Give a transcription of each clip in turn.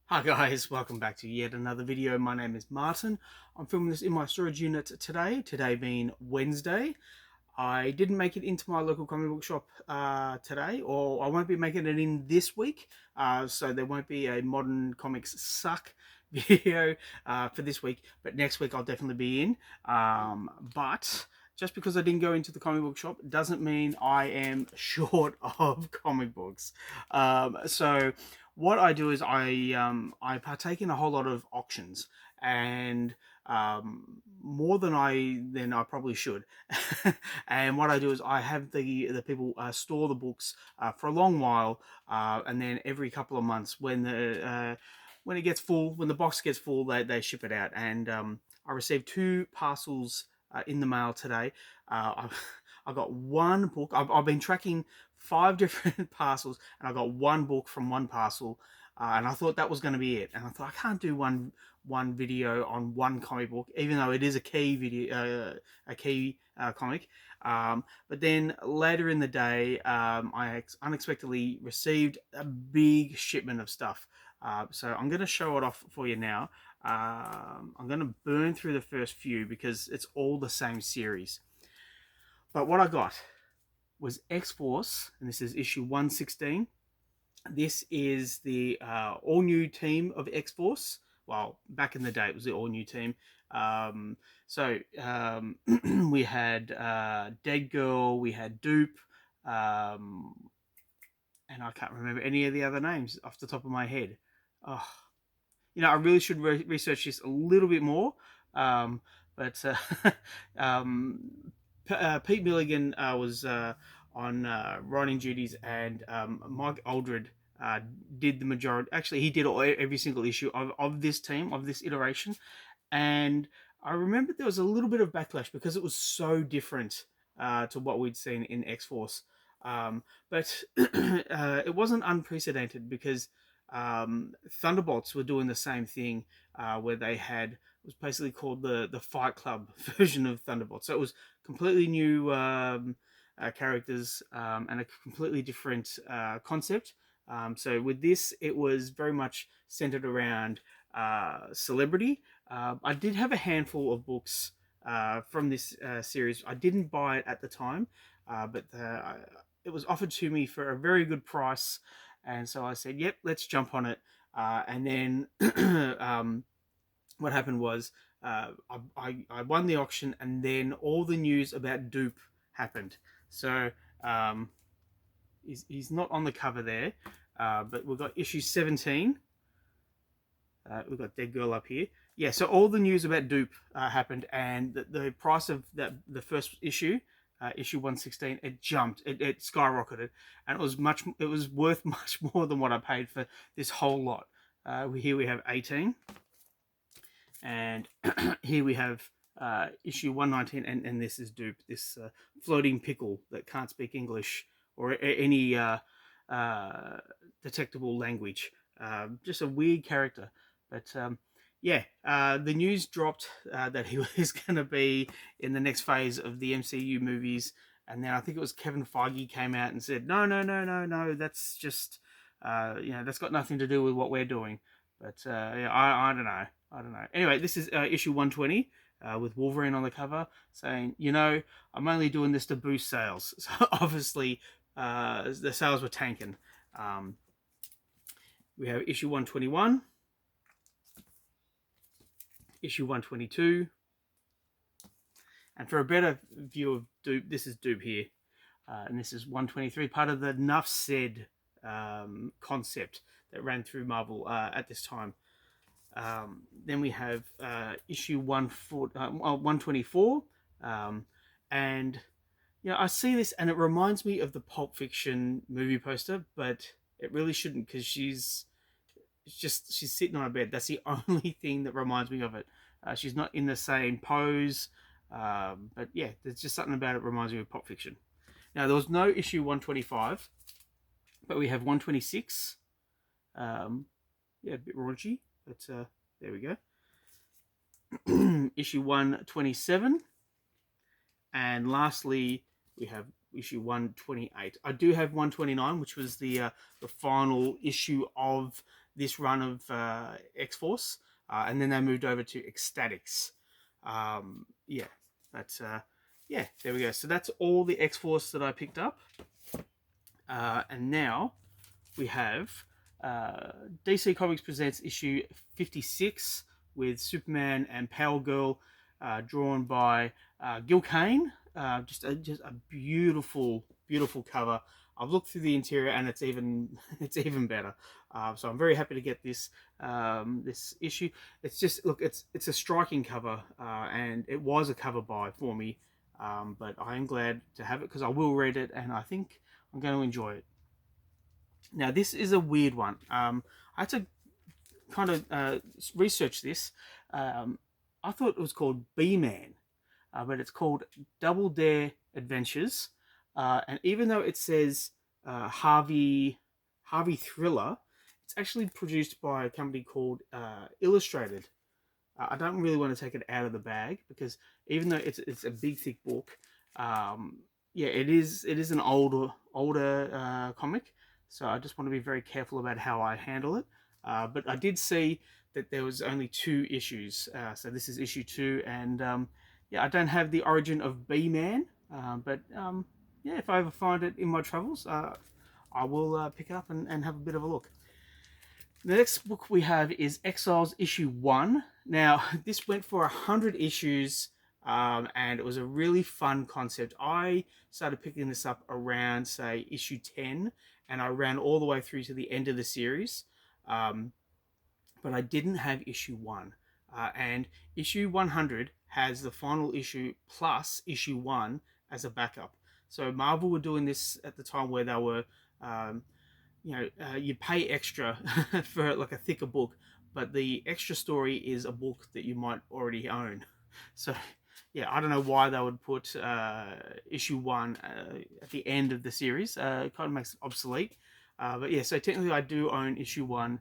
Hi guys, welcome back to yet another video. My name is Martin. I'm filming this in my storage unit today being Wednesday. I didn't make it into my local comic book shop today, or I won't be making it in this week, so there won't be a Modern Comics Suck video for this week, but next week I'll definitely be in. But just because I didn't go into the comic book shop doesn't mean I am short of comic books. So what I do is I partake in a whole lot of auctions, and more than I probably should. And what I do is I have the people store the books for a long while, and then every couple of months when it gets full, when the box gets full, they ship it out. And I received two parcels in the mail today. I got one book. I've been tracking 5 different parcels, and I got one book from one parcel. And I thought that was going to be it. And I thought I can't do one video on one comic book, even though it is a key video, a key comic. But then later in the day, I unexpectedly received a big shipment of stuff. So I'm going to show it off for you now. I'm going to burn through the first few because it's all the same series. But what I got was X-Force, and this is issue 116. This is the all-new team of X-Force. Well, back in the day, it was the all-new team. We had Dead Girl, we had Doop, and I can't remember any of the other names off the top of my head. Oh, I really should research this a little bit more. But um, Pete Milligan was on writing duties, and Mike Aldred did the majority. Actually, he did every single issue of this team, of this iteration. And I remember there was a little bit of backlash because it was so different to what we'd seen in X-Force. But it wasn't unprecedented because Thunderbolts were doing the same thing, where they had, it was basically called the Fight Club version of Thunderbolts. So it was completely new characters, and a completely different concept. So with this, it was very much centered around celebrity. I did have a handful of books from this series. I didn't buy it at the time, but it was offered to me for a very good price, and so I said, "Yep, let's jump on it." And then what happened was I won the auction, and then all the news about Doop happened. So he's not on the cover there, but we've got issue 17. We've got Dead Girl up here. Yeah, so all the news about Doop happened, and the price of the first issue, issue 116, it jumped, it skyrocketed, and it was worth much more than what I paid for this whole lot. Here we have 18, and here we have issue 119, and this is Doop, this floating pickle that can't speak English or any detectable language. Just a weird character. But yeah, the news dropped that he was going to be in the next phase of the MCU movies. And then I think it was Kevin Feige came out and said, no, no, no, no, no, that's just, that's got nothing to do with what we're doing. But yeah, I don't know. I don't know. Anyway, this is issue 120 with Wolverine on the cover saying, I'm only doing this to boost sales. So obviously the sales were tanking. We have issue 121, issue 122, and for a better view of Doop, this is Doop here, and this is 123, part of the Nuff Said concept that ran through Marvel at this time. Then we have issue 124, and I see this and it reminds me of the Pulp Fiction movie poster, but it really shouldn't, because she's sitting on a bed. That's the only thing that reminds me of it. She's not in the same pose, but yeah, there's just something about it reminds me of Pulp Fiction. Now, there was no issue 125, but we have 126. Yeah, a bit raunchy, but there we go. Issue 127, and lastly we have issue 128. I do have 129, which was the final issue of this run of X-Force, and then they moved over to Ecstatics. Yeah, that's yeah, there we go. So that's all the X-Force that I picked up, and now we have DC Comics presents issue 56 with Superman and Power Girl, drawn by Gil Kane. Just a beautiful, beautiful cover. I've looked through the interior and it's even it's even better. So I'm very happy to get this this issue. It's just, look, it's a striking cover, and it was a cover buy for me. But I am glad to have it because I will read it and I think I'm going to enjoy it. Now, this is a weird one. I had to kind of research this. I thought it was called B-Man, but it's called Double Dare Adventures. And even though it says Harvey Thriller, it's actually produced by a company called Illustrated. I don't really want to take it out of the bag because even though it's a big thick book, yeah, it is an older comic, so I just want to be very careful about how I handle it. But I did see that there was only 2 issues, so this is issue 2, and yeah, I don't have the origin of B-Man, but yeah, if I ever find it in my travels, I will pick it up and have a bit of a look. The next book we have is Exiles issue 1. Now, this went for 100 issues, and it was a really fun concept. I started picking this up around, say, issue 10, and I ran all the way through to the end of the series, but I didn't have issue 1. And issue 100 has the final issue plus issue 1 as a backup. So Marvel were doing this at the time where they were... you know, you pay extra for like a thicker book, but the extra story is a book that you might already own. So, yeah, I don't know why they would put issue 1 at the end of the series. It kind of makes it obsolete. But yeah, so technically I do own issue 1,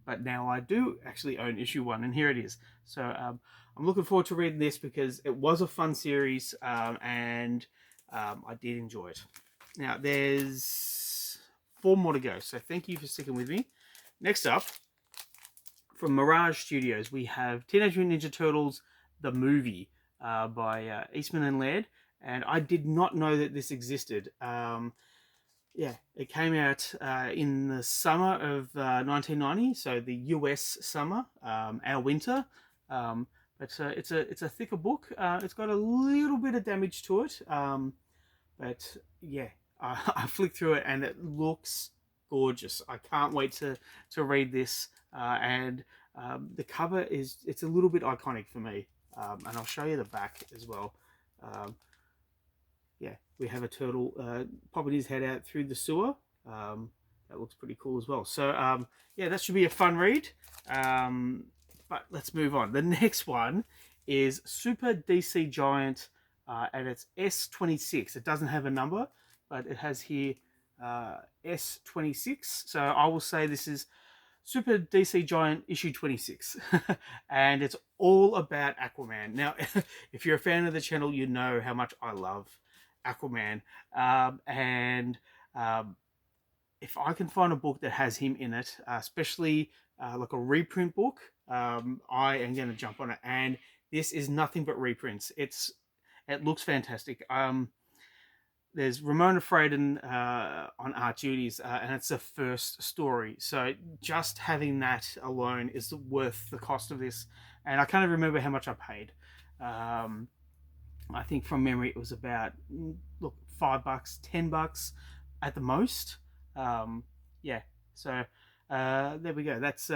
but now I do actually own issue 1, and here it is. So I'm looking forward to reading this because it was a fun series, and I did enjoy it. Now, there's 4 more to go, so thank you for sticking with me. Next up, from Mirage Studios, we have Teenage Mutant Ninja Turtles, the movie, by Eastman and Laird, and I did not know that this existed. Yeah, it came out in the summer of 1990, so the US summer, our winter. But it's a thicker book. It's got a little bit of damage to it, but yeah, I flicked through it and it looks gorgeous. I can't wait to read this, and the cover it's a little bit iconic for me, and I'll show you the back as well. Yeah, we have a turtle popping his head out through the sewer. That looks pretty cool as well. So yeah, that should be a fun read. But let's move on. The next one is Super DC Giant, and it's S26. It doesn't have a number, but it has here S26. So I will say this is Super DC Giant issue 26. And it's all about Aquaman. Now, if you're a fan of the channel, you know how much I love Aquaman. And if I can find a book that has him in it, especially like a reprint book, I am going to jump on it. And this is nothing but reprints. It looks fantastic. There's Ramona Fradon on art duties, and it's the first story. So just having that alone is worth the cost of this. And I can't even remember how much I paid. I think from memory it was about, look, $5, $10 at the most. Yeah, so there we go. That's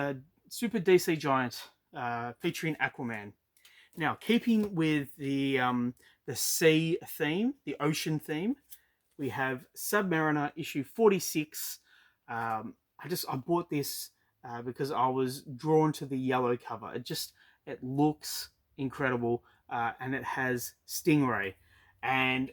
Super DC Giant featuring Aquaman. Now, keeping with the sea theme, the ocean theme, we have Submariner issue 46. I bought this because I was drawn to the yellow cover. It looks incredible, and it has Stingray. And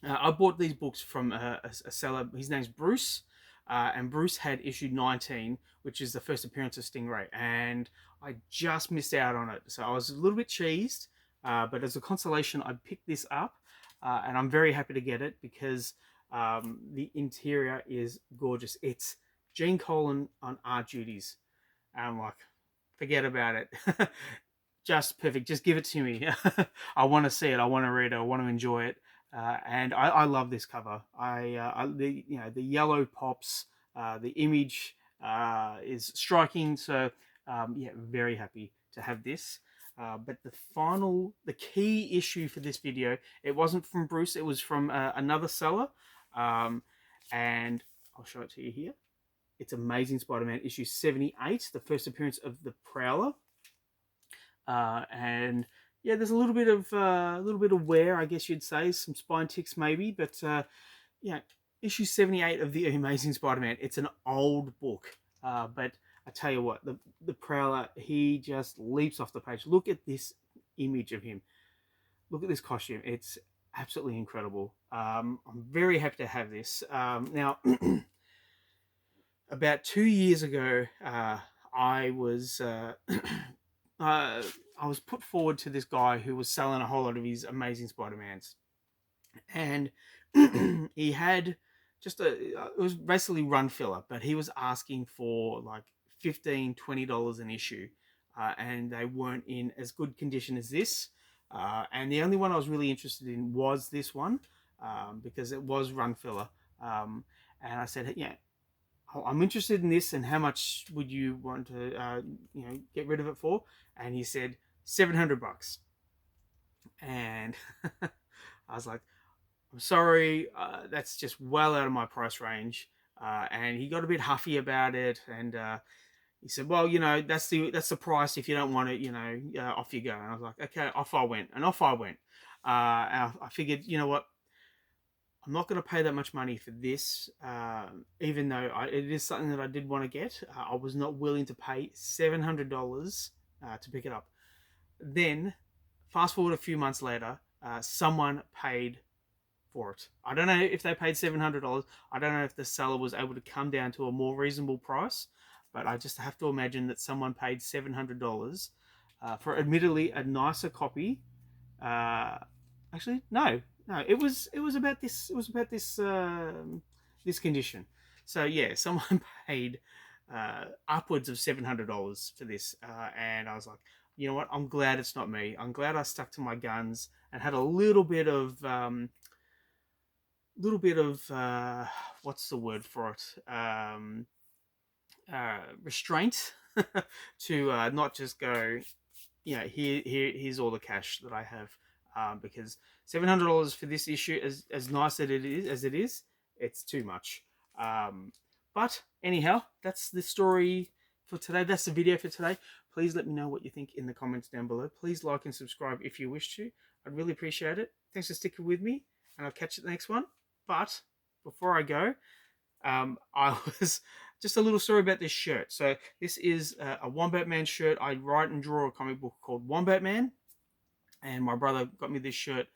I bought these books from a seller. His name's Bruce, and Bruce had issue 19, which is the first appearance of Stingray, and I just missed out on it. So I was a little bit cheesed, but as a consolation, I picked this up, and I'm very happy to get it because the interior is gorgeous. It's Gene Colan on art duties. And I'm like, forget about it. Just perfect. Just give it to me. I want to see it. I want to read it. I want to enjoy it. And I love this cover. The yellow pops. The image is striking. So yeah, very happy to have this. But the key issue for this video, it wasn't from Bruce. It was from another seller, and I'll show it to you here. It's Amazing Spider-Man issue 78, the first appearance of the Prowler. And yeah, there's a little bit of wear, I guess you'd say, some spine ticks maybe, but yeah, issue 78 of the Amazing Spider-Man. It's an old book, but I tell you what, the Prowler, he just leaps off the page. Look at this image of him. Look at this costume. It's absolutely incredible. I'm very happy to have this. Now, about 2 years ago, I was I was put forward to this guy who was selling a whole lot of his Amazing Spider-Mans, and he had just it was basically run filler, but he was asking for like $15-20 an issue, and they weren't in as good condition as this. And the only one I was really interested in was this one, because it was run filler. And I said, yeah, I'm interested in this, and how much would you want to, get rid of it for? And he said $700. And I was like, I'm sorry, that's just well out of my price range. And he got a bit huffy about it, and he said, well, that's the price. If you don't want it, off you go. And I was like, okay, off I went, and off I went. And I figured, you know what? I'm not going to pay that much money for this, even though it is something that I did want to get. I was not willing to pay $700 to pick it up. Then, fast forward a few months later, someone paid for it. I don't know if they paid $700. I don't know if the seller was able to come down to a more reasonable price, but I just have to imagine that someone paid $700 for admittedly a nicer copy. Actually, no, it was about this. It was about this this condition. So yeah, someone paid upwards of $700 for this, and I was like, you know what? I'm glad it's not me. I'm glad I stuck to my guns and had a little bit of what's the word for it? Restraint to not just go, here's all the cash that I have, because $700 for this issue, as nice as it is, it's too much. But anyhow, that's the story for today. That's the video for today. Please let me know what you think in the comments down below. Please like and subscribe if you wish to. I'd really appreciate it. Thanks for sticking with me, and I'll catch you at the next one. But before I go, I was just a little story about this shirt. So this is a Wombat Man shirt. I write and draw a comic book called Wombat Man, and my brother got me this shirt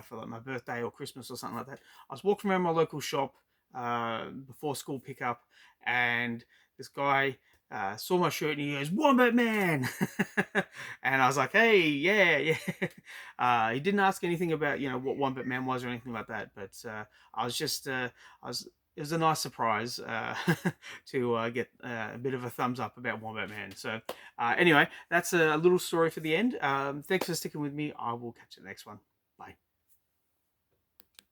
for like my birthday or Christmas or something like that. I was walking around my local shop before school pickup, and this guy saw my shirt and he goes, "Wombat Man!" And I was like, "Hey, yeah." He didn't ask anything about what Wombat Man was or anything like that, but I was just it was a nice surprise to get a bit of a thumbs up about Wombat Man. So anyway, that's a little story for the end. Thanks for sticking with me. I will catch you the next one.